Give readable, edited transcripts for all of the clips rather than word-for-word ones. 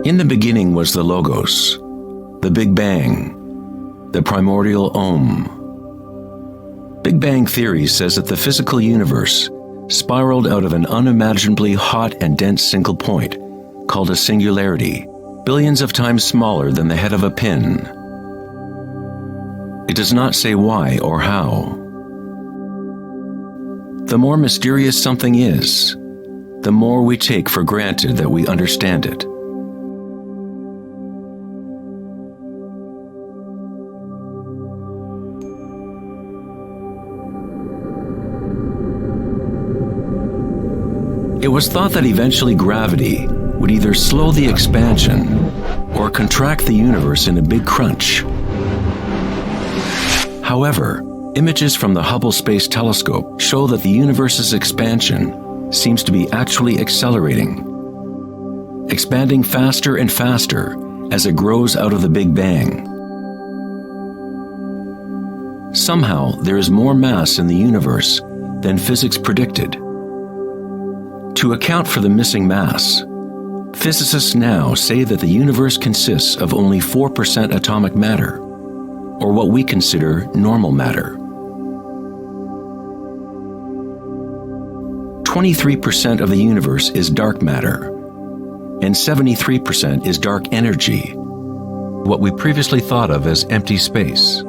In the beginning was the Logos, the Big Bang, the primordial Om. Big Bang theory says that the physical universe spiraled out of an unimaginably hot and dense single point, called a singularity, billions of times smaller than the head of a pin. It does not say why or how. The more mysterious something is, the more we take for granted that we understand it. It was thought that eventually gravity would either slow the expansion or contract the universe in a big crunch. However, images from the Hubble Space Telescope show that the universe's expansion seems to be actually accelerating, expanding faster and faster as it grows out of the Big Bang. Somehow, there is more mass in the universe than physics predicted. To account for the missing mass, physicists now say that the universe consists of only 4% atomic matter, or what we consider normal matter. 23% of the universe is dark matter, and 73% is dark energy, what we previously thought of as empty space.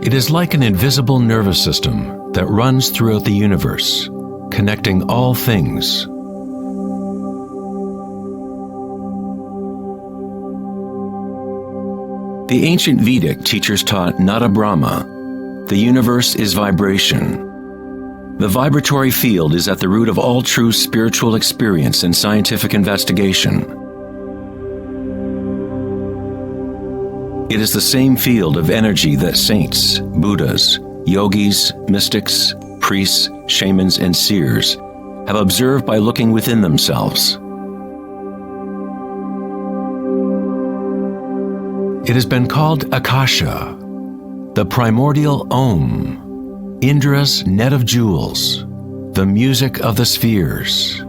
It is like an invisible nervous system that runs throughout the universe, connecting all things. The ancient Vedic teachers taught Nada Brahma, the universe is vibration. The vibratory field is at the root of all true spiritual experience and scientific investigation. It is the same field of energy that saints, Buddhas, yogis, mystics, priests, shamans, and seers have observed by looking within themselves. It has been called Akasha, the primordial Om, Indra's net of jewels, the music of the spheres,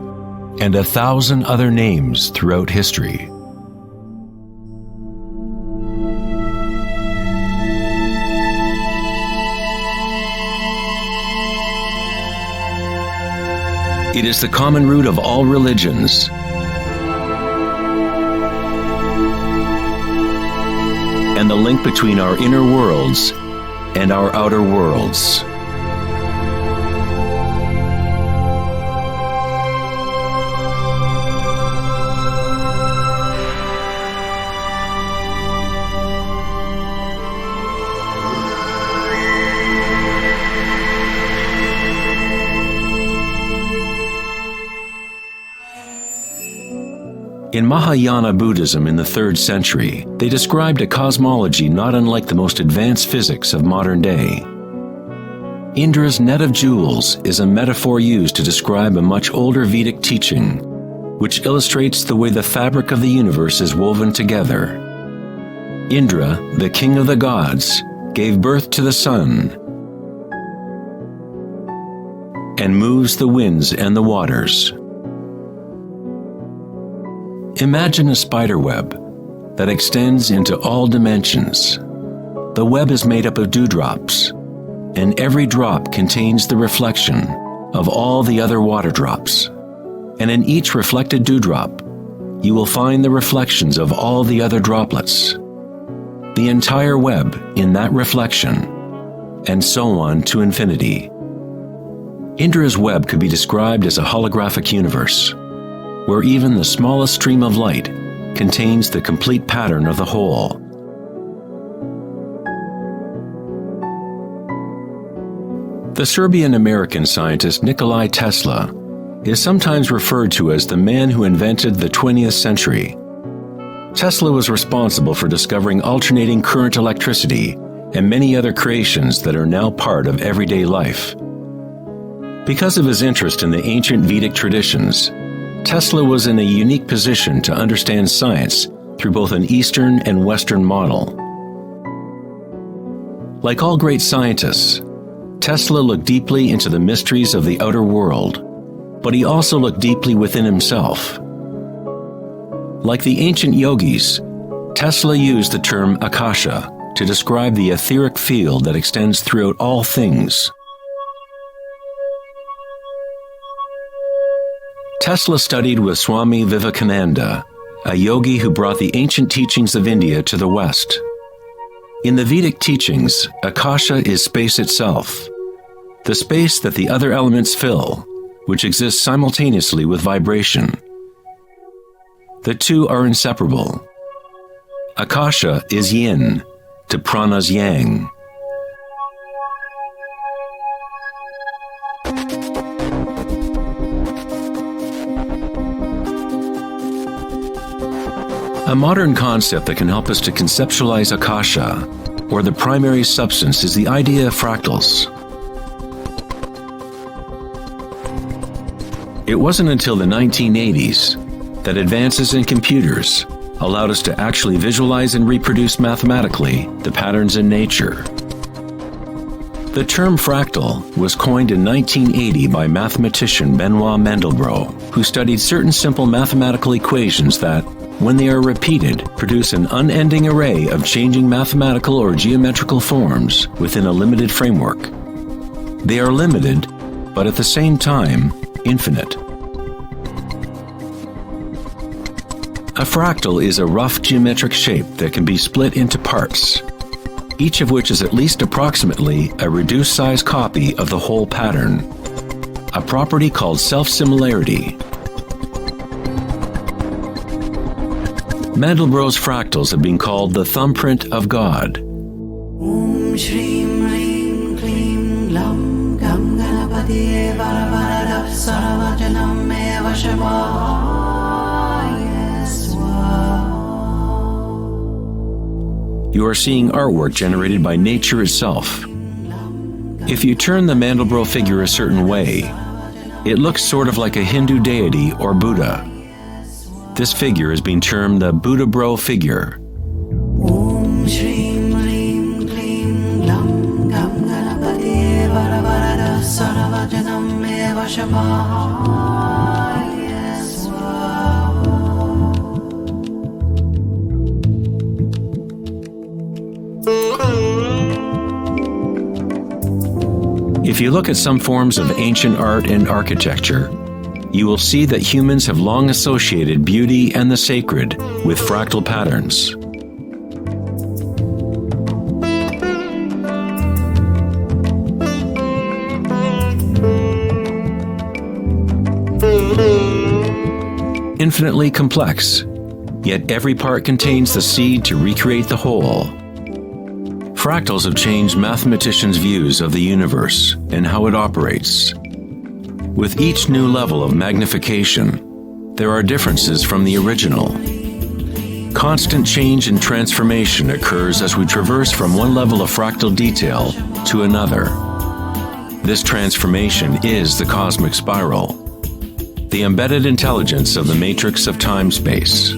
and 1,000 other names throughout history. It is the common root of all religions. And the link between our inner worlds and our outer worlds. In Mahayana Buddhism in the 3rd century, they described a cosmology not unlike the most advanced physics of modern day. Indra's net of jewels is a metaphor used to describe a much older Vedic teaching, which illustrates the way the fabric of the universe is woven together. Indra, the king of the gods, gave birth to the sun and moves the winds and the waters. Imagine a spider web that extends into all dimensions. The web is made up of dewdrops, and every drop contains the reflection of all the other water drops. And in each reflected dewdrop, you will find the reflections of all the other droplets. The entire web in that reflection, and so on to infinity. Indra's web could be described as a holographic universe, where even the smallest stream of light contains the complete pattern of the whole. The Serbian-American scientist Nikola Tesla is sometimes referred to as the man who invented the 20th century. Tesla was responsible for discovering alternating current electricity and many other creations that are now part of everyday life. Because of his interest in the ancient Vedic traditions, Tesla was in a unique position to understand science through both an Eastern and Western model. Like all great scientists, Tesla looked deeply into the mysteries of the outer world, but he also looked deeply within himself. Like the ancient yogis, Tesla used the term Akasha to describe the etheric field that extends throughout all things. Tesla studied with Swami Vivekananda, a yogi who brought the ancient teachings of India to the West. In the Vedic teachings, Akasha is space itself, the space that the other elements fill, which exists simultaneously with vibration. The two are inseparable. Akasha is yin to prana's yang. A modern concept that can help us to conceptualize Akasha, or the primary substance, is the idea of fractals. It wasn't until the 1980s that advances in computers allowed us to actually visualize and reproduce mathematically the patterns in nature. The term fractal was coined in 1980 by mathematician Benoit Mandelbrot, who studied certain simple mathematical equations that, when they are repeated, produce an unending array of changing mathematical or geometrical forms within a limited framework. They are limited, but at the same time, infinite. A fractal is a rough geometric shape that can be split into parts, each of which is at least approximately a reduced size copy of the whole pattern, a property called self-similarity. Mandelbrot's fractals have been called the thumbprint of God. Om Shrim Rim Klim Lam Gam Ganapatiye Varavarada Saravajanam Eva Shivaya Swaha. You are seeing artwork generated by nature itself. If you turn the Mandelbrot figure a certain way, it looks sort of like a Hindu deity or Buddha. This figure has been termed the Buddha-bro figure. Om Shrim Rim Klim Lam Gam Ganapatiye Varavarada Saravajanam Eva Shivaya Swaha. If you look at some forms of ancient art and architecture, you will see that humans have long associated beauty and the sacred with fractal patterns. Infinitely complex, yet every part contains the seed to recreate the whole. Fractals have changed mathematicians' views of the universe and how it operates. With each new level of magnification, there are differences from the original. Constant change and transformation occurs as we traverse from one level of fractal detail to another. This transformation is the cosmic spiral, the embedded intelligence of the matrix of time-space.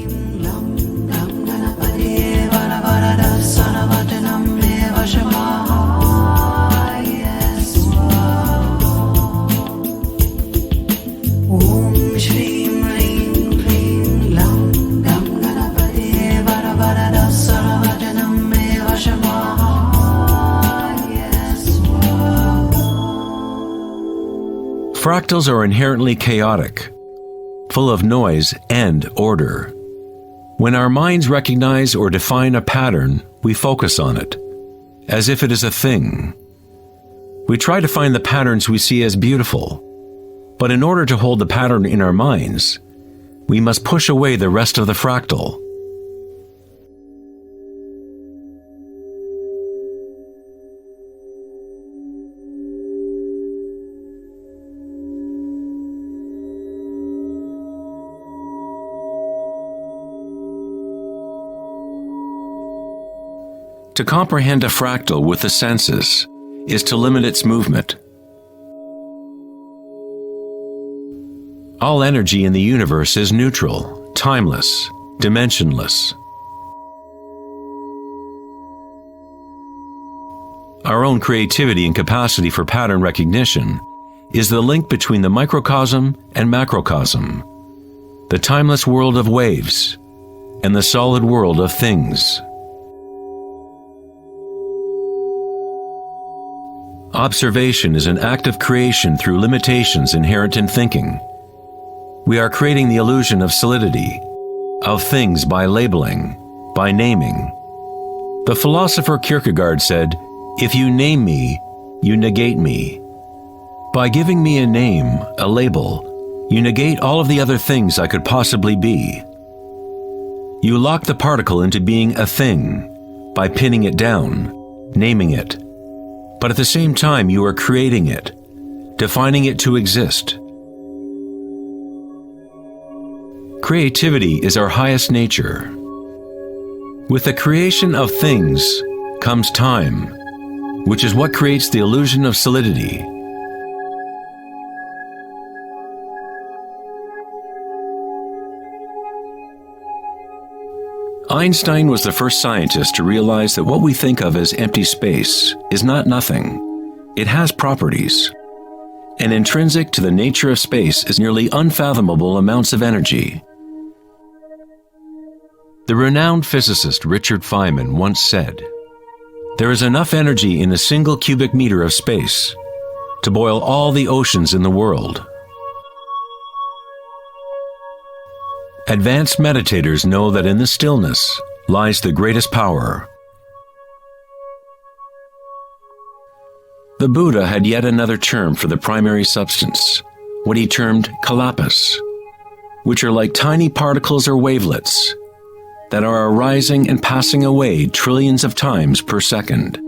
Fractals are inherently chaotic, full of noise and order. When our minds recognize or define a pattern, we focus on it, as if it is a thing. We try to find the patterns we see as beautiful, but in order to hold the pattern in our minds, we must push away the rest of the fractal. To comprehend a fractal with the senses is to limit its movement. All energy in the universe is neutral, timeless, dimensionless. Our own creativity and capacity for pattern recognition is the link between the microcosm and macrocosm, the timeless world of waves, and the solid world of things. Observation is an act of creation through limitations inherent in thinking. We are creating the illusion of solidity, of things by labeling, by naming. The philosopher Kierkegaard said, "If you name me, you negate me." By giving me a name, a label, you negate all of the other things I could possibly be. You lock the particle into being a thing by pinning it down, naming it. But at the same time, you are creating it, defining it to exist. Creativity is our highest nature. With the creation of things comes time, which is what creates the illusion of solidity. Einstein was the first scientist to realize that what we think of as empty space is not nothing. It has properties. And intrinsic to the nature of space is nearly unfathomable amounts of energy. The renowned physicist Richard Feynman once said, "There is enough energy in a single cubic meter of space to boil all the oceans in the world." Advanced meditators know that in the stillness lies the greatest power. The Buddha had yet another term for the primary substance, what he termed kalpas, which are like tiny particles or wavelets that are arising and passing away trillions of times per second.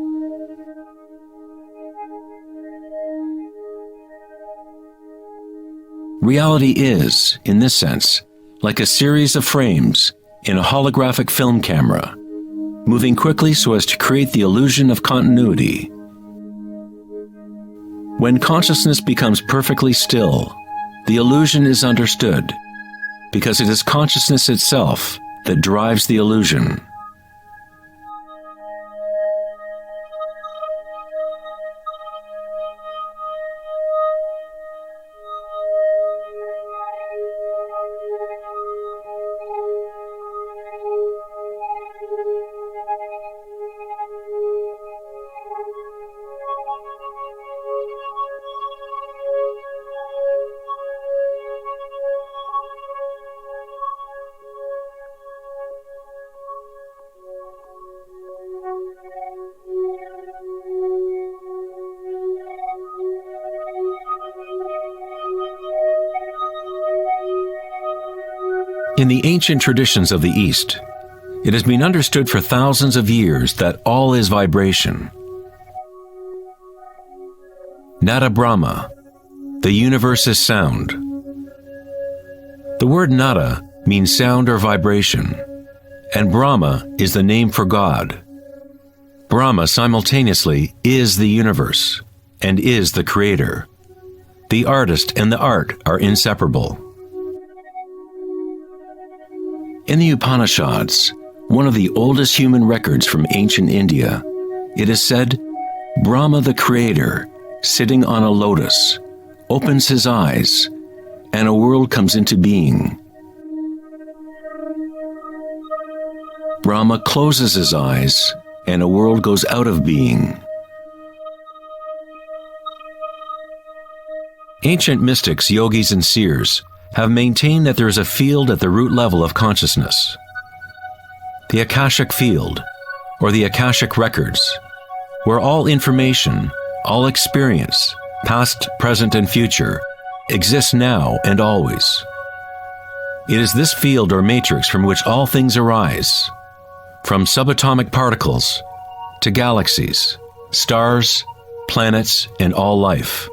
Reality is, in this sense, like a series of frames in a holographic film camera, moving quickly so as to create the illusion of continuity. When consciousness becomes perfectly still, the illusion is understood, because it is consciousness itself that drives the illusion. In the ancient traditions of the East, it has been understood for thousands of years that all is vibration. Nada Brahma, the universe is sound. The word nada means sound or vibration, and Brahma is the name for God. Brahma simultaneously is the universe and is the creator. The artist and the art are inseparable. In the Upanishads, one of the oldest human records from ancient India, it is said, Brahma the creator, sitting on a lotus, opens his eyes, and a world comes into being. Brahma closes his eyes, and a world goes out of being. Ancient mystics, yogis, and seers have maintained that there is a field at the root level of consciousness. The Akashic field, or the Akashic records, where all information, all experience, past, present, and future, exists now and always. It is this field or matrix from which all things arise, from subatomic particles to galaxies, stars, planets, and all life.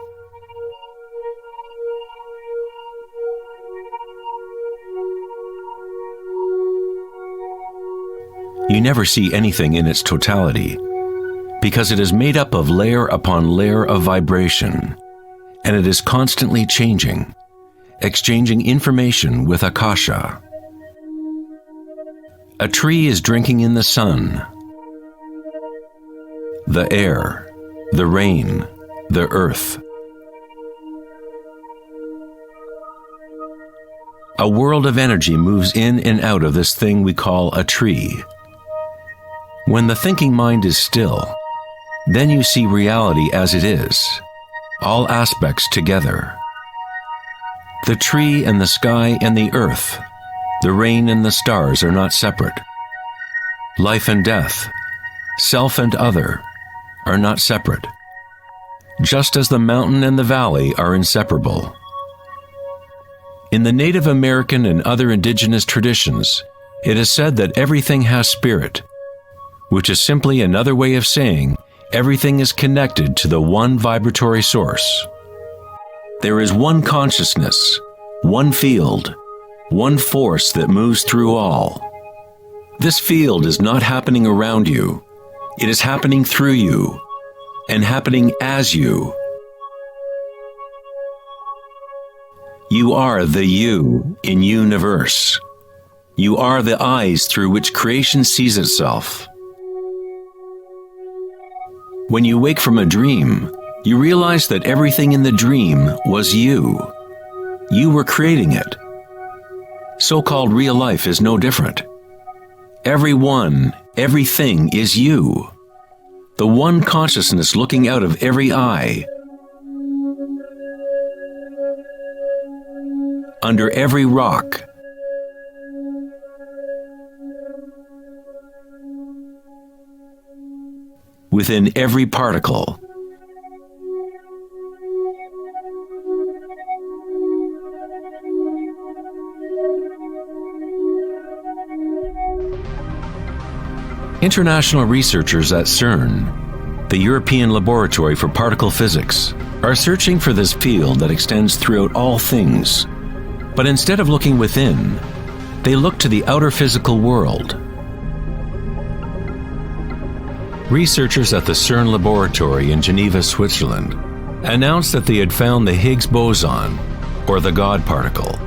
You never see anything in its totality, because it is made up of layer upon layer of vibration, and it is constantly changing, exchanging information with Akasha. A tree is drinking in the sun, the air, the rain, the earth. a world of energy moves in and out of this thing we call a tree. When the thinking mind is still, then you see reality as it is, all aspects together. The tree and the sky and the earth, the rain and the stars are not separate. Life and death, self and other, are not separate, just as the mountain and the valley are inseparable. In the Native American and other indigenous traditions, it is said that everything has spirit, which is simply another way of saying everything is connected to the one vibratory source. There is one consciousness, one field, one force that moves through all. This field is not happening around you. It is happening through you and happening as you. You are the you in universe. You are the eyes through which creation sees itself. When you wake from a dream, you realize that everything in the dream was you. You were creating it. So-called real life is no different. Everyone, everything is you. The one consciousness looking out of every eye. Under every rock. Within every particle. International researchers at CERN, the European Laboratory for Particle Physics, are searching for this field that extends throughout all things. But instead of looking within, they look to the outer physical world. Researchers at the CERN laboratory in Geneva, Switzerland, announced that they had found the Higgs boson, or the God particle.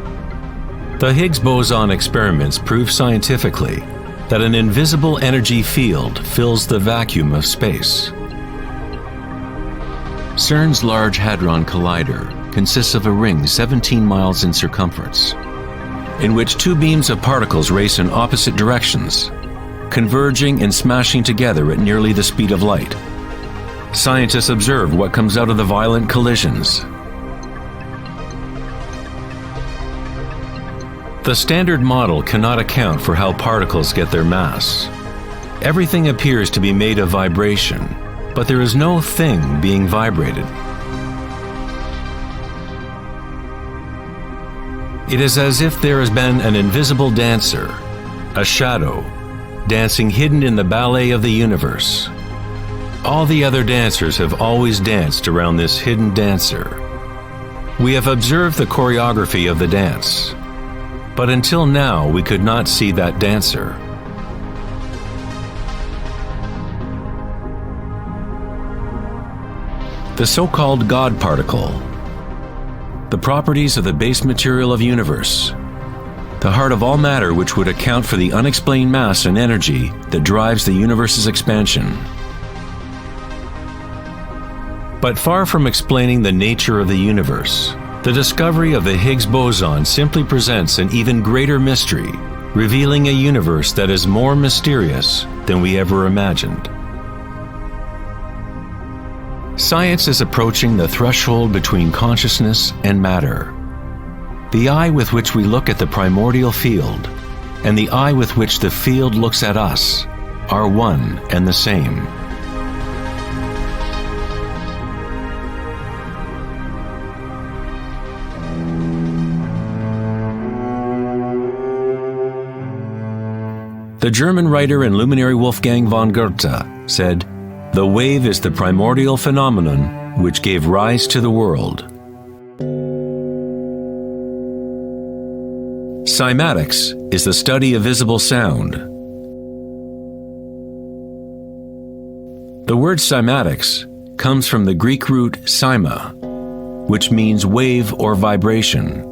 The Higgs boson experiments prove scientifically that an invisible energy field fills the vacuum of space. CERN's Large Hadron Collider consists of a ring 17 miles in circumference, in which two beams of particles race in opposite directions, converging and smashing together at nearly the speed of light. Scientists observe what comes out of the violent collisions. The standard model cannot account for how particles get their mass. Everything appears to be made of vibration, but there is no thing being vibrated. It is as if there has been an invisible dancer, a shadow, dancing hidden in the ballet of the universe. All the other dancers have always danced around this hidden dancer. We have observed the choreography of the dance, but until now we could not see that dancer. The so-called God particle, the properties of the base material of universe, the heart of all matter which would account for the unexplained mass and energy that drives the universe's expansion. But far from explaining the nature of the universe, the discovery of the Higgs boson simply presents an even greater mystery, revealing a universe that is more mysterious than we ever imagined. Science is approaching the threshold between consciousness and matter. The eye with which we look at the primordial field and the eye with which the field looks at us are one and the same. The German writer and luminary Wolfgang von Goethe said, "The wave is the primordial phenomenon which gave rise to the world." Cymatics is the study of visible sound. The word cymatics comes from the Greek root cyma, which means wave or vibration.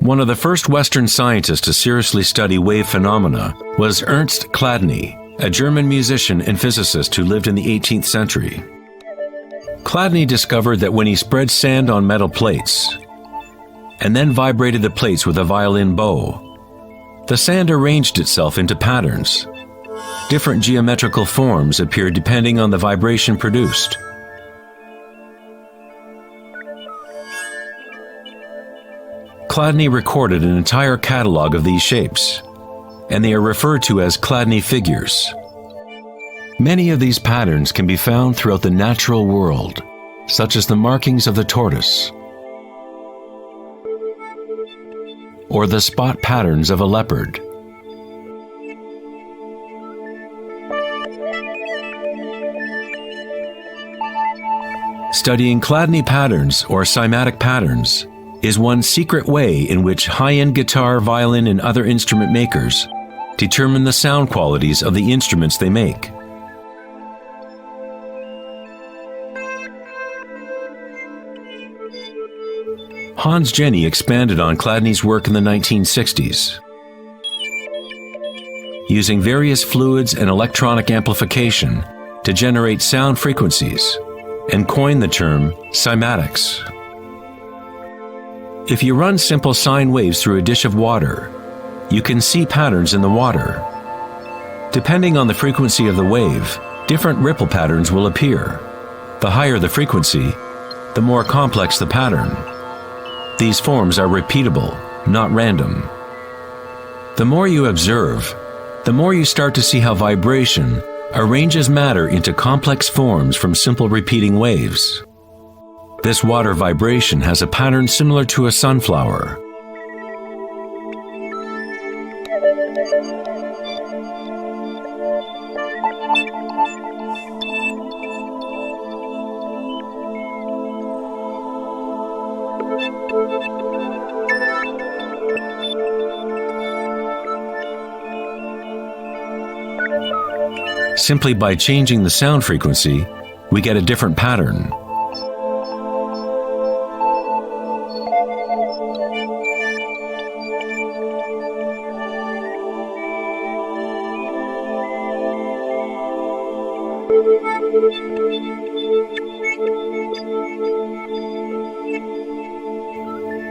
One of the first Western scientists to seriously study wave phenomena was Ernst Chladni, a German musician and physicist who lived in the 18th century. Chladni discovered that when he spread sand on metal plates and then vibrated the plates with a violin bow, the sand arranged itself into patterns. Different geometrical forms appeared depending on the vibration produced. Chladni recorded an entire catalog of these shapes, and they are referred to as Chladni figures. Many of these patterns can be found throughout the natural world, such as the markings of the tortoise, or the spot patterns of a leopard. Studying Chladni patterns or cymatic patterns is one secret way in which high-end guitar, violin, and other instrument makers determine the sound qualities of the instruments they make. Hans Jenny expanded on Chladni's work in the 1960s. Using various fluids and electronic amplification to generate sound frequencies, and coined the term cymatics. If you run simple sine waves through a dish of water, you can see patterns in the water. Depending on the frequency of the wave, different ripple patterns will appear. The higher the frequency, the more complex the pattern. These forms are repeatable, not random. The more you observe, the more you start to see how vibration arranges matter into complex forms from simple repeating waves. This water vibration has a pattern similar to a sunflower. Simply by changing the sound frequency, we get a different pattern.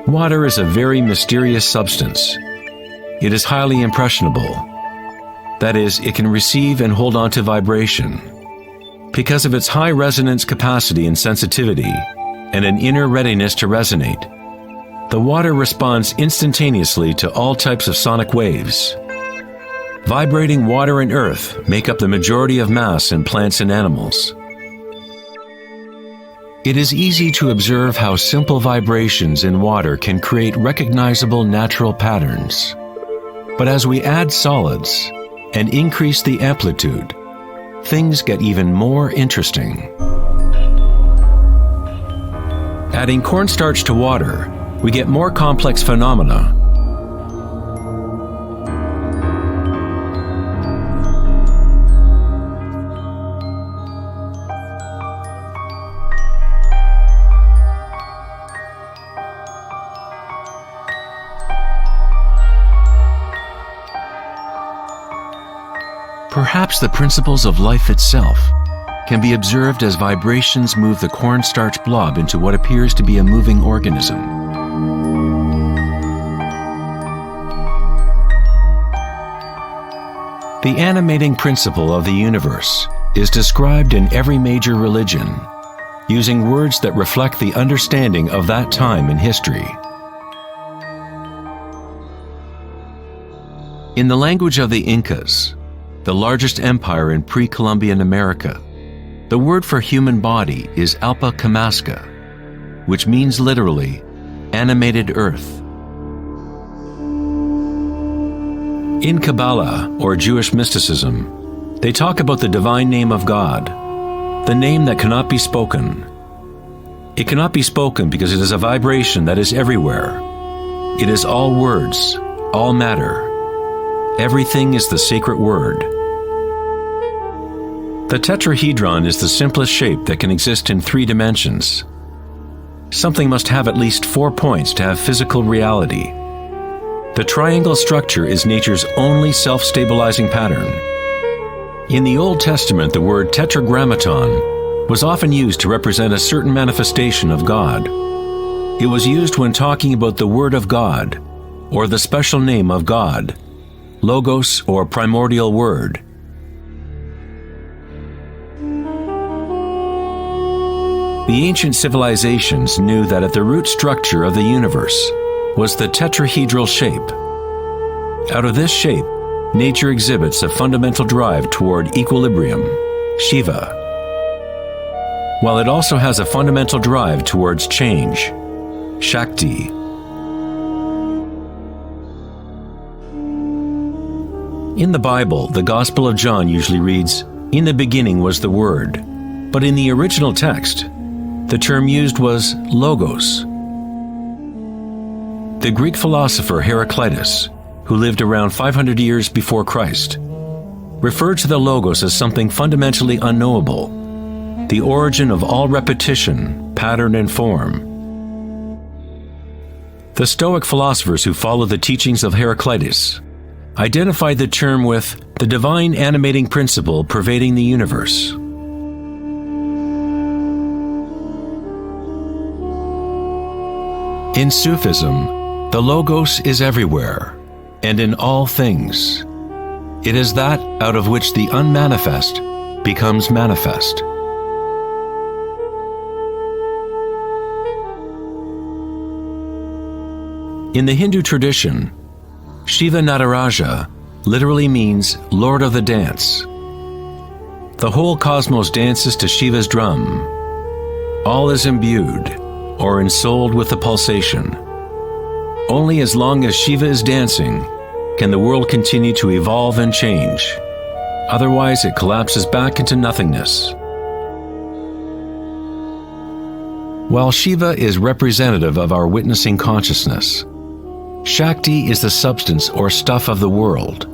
Water is a very mysterious substance. It is highly impressionable. That is, it can receive and hold on to vibration. Because of its high resonance capacity and sensitivity, and an inner readiness to resonate, the water responds instantaneously to all types of sonic waves. Vibrating water and earth make up the majority of mass in plants and animals. It is easy to observe how simple vibrations in water can create recognizable natural patterns. But as we add solids and increase the amplitude, things get even more interesting. Adding cornstarch to water, we get more complex phenomena. Perhaps the principles of life itself can be observed as vibrations move the cornstarch blob into what appears to be a moving organism. The animating principle of the universe is described in every major religion, using words that reflect the understanding of that time in history. In the language of the Incas, the largest empire in pre-Columbian America, the word for human body is Alpa Kamasca, which means literally, animated earth. In Kabbalah, or Jewish mysticism, they talk about the divine name of God, the name that cannot be spoken. It cannot be spoken because it is a vibration that is everywhere. It is all words, all matter. Everything is the sacred word. The tetrahedron is the simplest shape that can exist in 3 dimensions. Something must have at least 4 points to have physical reality. The triangle structure is nature's only self-stabilizing pattern. In the Old Testament, the word tetragrammaton was often used to represent a certain manifestation of God. It was used when talking about the Word of God, or the special name of God, Logos or primordial Word. The ancient civilizations knew that at the root structure of the universe was the tetrahedral shape. Out of this shape, nature exhibits a fundamental drive toward equilibrium, Shiva, while it also has a fundamental drive towards change, Shakti. In the Bible, the Gospel of John usually reads, "In the beginning was the Word," but in the original text, the term used was logos. The Greek philosopher Heraclitus, who lived around 500 years before Christ, referred to the logos as something fundamentally unknowable, the origin of all repetition, pattern, and form. The Stoic philosophers who followed the teachings of Heraclitus identified the term with the divine animating principle pervading the universe. In Sufism, the Logos is everywhere and in all things. It is that out of which the unmanifest becomes manifest. In the Hindu tradition, Shiva Nataraja literally means Lord of the Dance. The whole cosmos dances to Shiva's drum. All is imbued or ensouled with the pulsation. Only as long as Shiva is dancing can the world continue to evolve and change. Otherwise, it collapses back into nothingness. While Shiva is representative of our witnessing consciousness, Shakti is the substance or stuff of the world.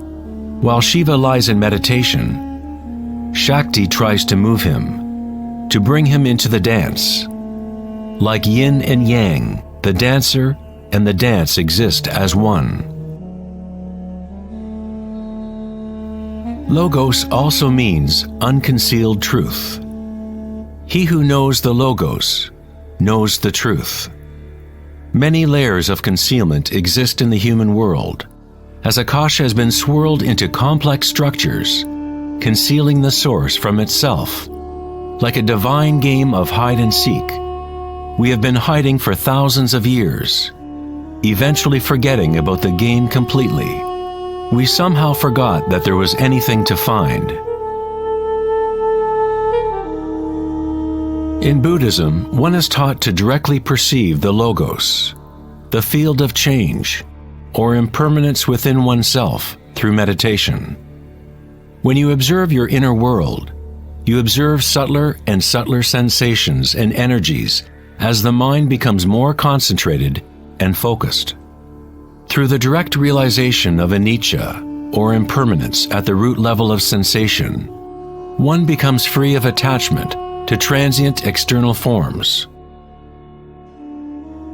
While Shiva lies in meditation, Shakti tries to move him, to bring him into the dance. Like yin and yang, the dancer and the dance exist as one. Logos also means unconcealed truth. He who knows the Logos knows the truth. Many layers of concealment exist in the human world, as Akasha has been swirled into complex structures, concealing the source from itself. Like a divine game of hide and seek, we have been hiding for thousands of years, eventually forgetting about the game completely. We somehow forgot that there was anything to find. In Buddhism, one is taught to directly perceive the Logos, the field of change, or impermanence within oneself through meditation. When you observe your inner world, you observe subtler and subtler sensations and energies as the mind becomes more concentrated and focused. Through the direct realization of anicca, or impermanence at the root level of sensation, one becomes free of attachment to transient external forms.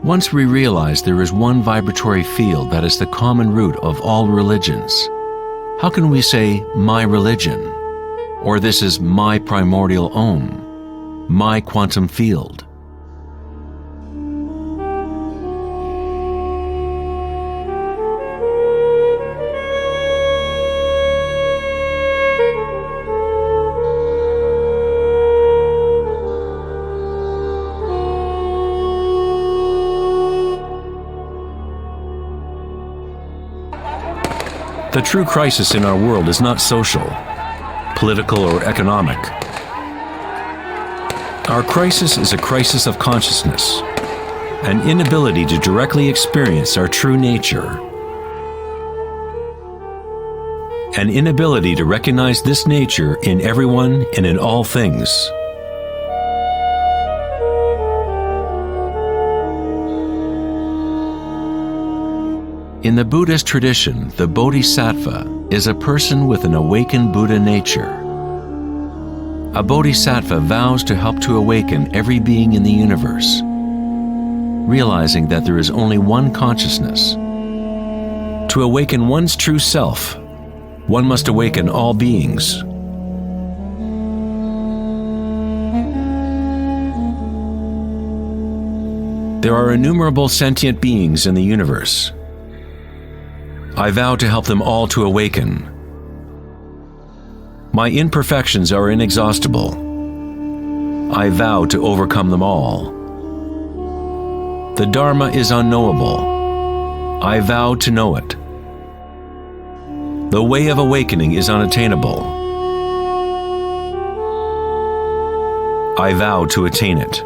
Once we realize there is one vibratory field that is the common root of all religions, how can we say, my religion, or this is my primordial Om, my quantum field? The true crisis in our world is not social, political, or economic. Our crisis is a crisis of consciousness, an inability to directly experience our true nature, an inability to recognize this nature in everyone and in all things. In the Buddhist tradition, the Bodhisattva is a person with an awakened Buddha nature. A Bodhisattva vows to help to awaken every being in the universe, realizing that there is only one consciousness. To awaken one's true self, one must awaken all beings. There are innumerable sentient beings in the universe. I vow to help them all to awaken. My imperfections are inexhaustible. I vow to overcome them all. The Dharma is unknowable. I vow to know it. The way of awakening is unattainable. I vow to attain it.